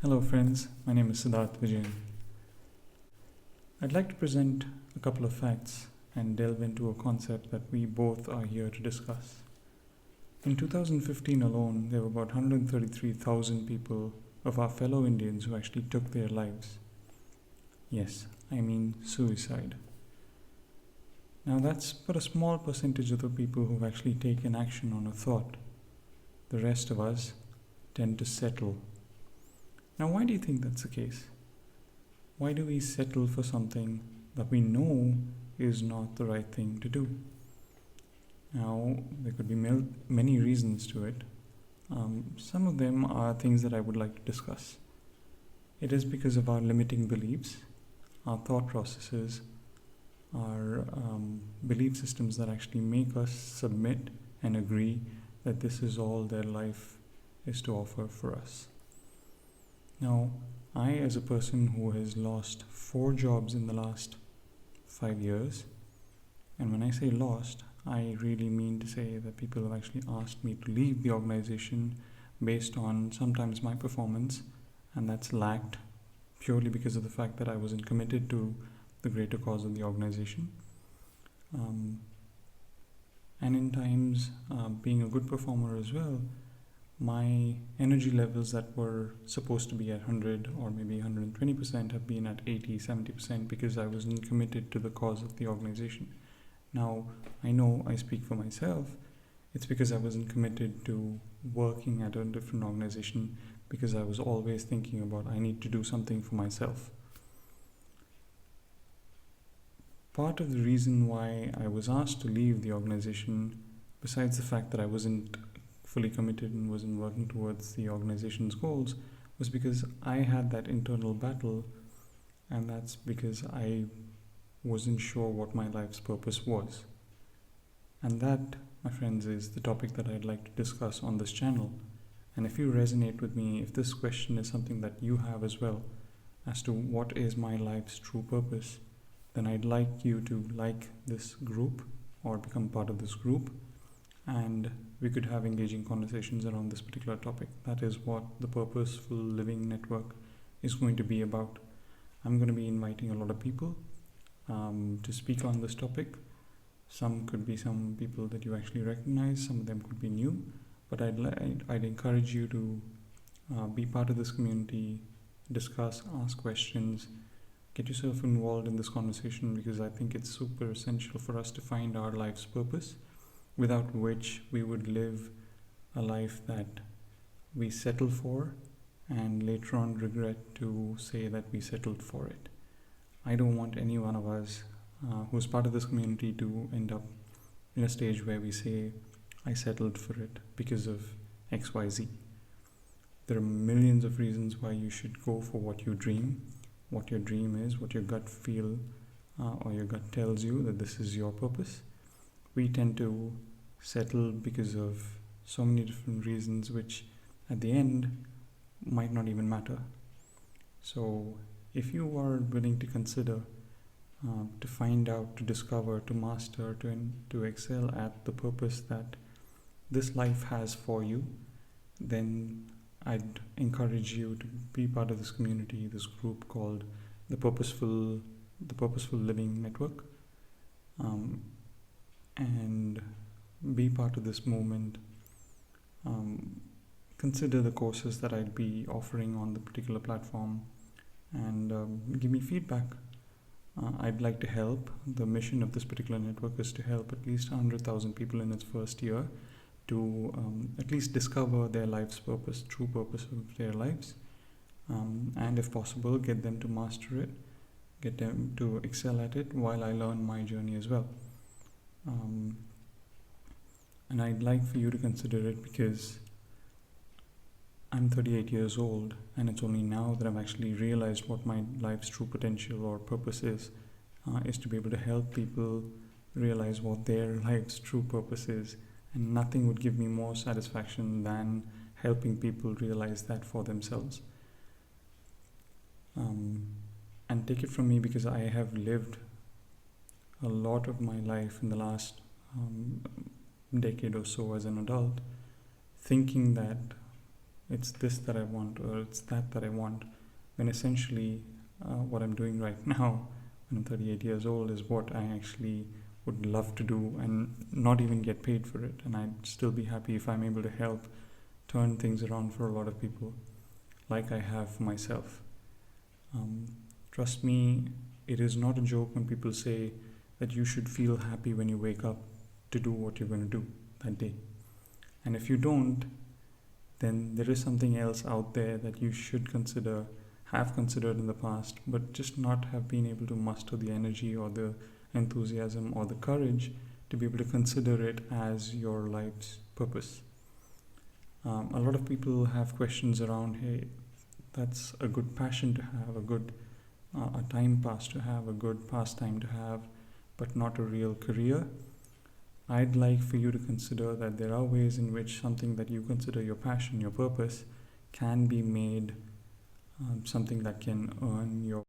Hello friends, my name is Sidharth Vijayan. I'd like to present a couple of facts and delve into a concept that we both are here to discuss. In 2015 alone, there were about 133,000 people of our fellow Indians who actually took their lives. Yes, I mean suicide. Now that's but a small percentage of the people who've actually taken action on a thought. The rest of us tend to settle. Now, why do you think that's the case? Why do we settle for something that we know is not the right thing to do? Now, there could be many reasons to it. Some of them are things that I would like to discuss. It is because of our limiting beliefs, our thought processes, our belief systems that actually make us submit and agree that this is all their life is to offer for us. Now, I, as a person who has lost 4 jobs in the last 5 years, and when I say lost, I really mean to say that people have actually asked me to leave the organization based on sometimes my performance, and that's lacked purely because of the fact that I wasn't committed to the greater cause of the organization. And in times, being a good performer as well, my energy levels that were supposed to be at 100 or maybe 120% have been at 80, 70% because I wasn't committed to the cause of the organization. Now, I know I speak for myself. It's because I wasn't committed to working at a different organization because I was always thinking about I need to do something for myself. Part of the reason why I was asked to leave the organization, besides the fact that I wasn't fully committed and wasn't working towards the organization's goals, was because I had that internal battle, and that's because I wasn't sure what my life's purpose was. And that, my friends, is the topic that I'd like to discuss on this channel. And if you resonate with me, if this question is something that you have as well, as to what is my life's true purpose, then I'd like you to like this group or become part of this group, and we could have engaging conversations around this particular topic. That is what the Purposeful Living Network is going to be about. I'm going to be inviting a lot of people to speak on this topic. Some could be some people that you actually recognize, some of them could be new, but I'd encourage you to be part of this community, discuss, ask questions, get yourself involved in this conversation, because I think it's super essential for us to find our life's purpose, without which we would live a life that we settle for and later on regret to say that we settled for it. I don't want any one of us who's part of this community to end up in a stage where we say, I settled for it because of XYZ. There are millions of reasons why you should go for what you dream, what your dream is, what your gut feel or your gut tells you that this is your purpose. We tend to settle because of so many different reasons, which at the end might not even matter. So if you are willing to consider, to find out, to discover, to master, to excel at the purpose that this life has for you, then I'd encourage you to be part of this community, this group called the Purposeful Living Network, and be part of this movement. Consider the courses that I'd be offering on the particular platform, and give me feedback. I'd like to help. The mission of this particular network is to help at least 100,000 people in its first year to at least discover their life's purpose, true purpose of their lives, and if possible, get them to master it, get them to excel at it while I learn my journey as well. And I'd like for you to consider it because I'm 38 years old, and it's only now that I've actually realized what my life's true potential or purpose is to be able to help people realize what their life's true purpose is. And nothing would give me more satisfaction than helping people realize that for themselves. And take it from me, because I have lived a lot of my life in the last decade or so as an adult, thinking that it's this that I want, or it's that I want, when essentially what I'm doing right now when I'm 38 years old is what I actually would love to do and not even get paid for it. And I'd still be happy if I'm able to help turn things around for a lot of people, like I have myself. Trust me, it is not a joke when people say that you should feel happy when you wake up to do what you're going to do that day. And if you don't, then there is something else out there that you should consider, have considered in the past, but just not have been able to muster the energy or the enthusiasm or the courage to be able to consider it as your life's purpose. A lot of people have questions around, hey, that's a good passion to have, a good a time pass to have, a good pastime to have, but not a real career. I'd like for you to consider that there are ways in which something that you consider your passion, your purpose, can be made something that can earn your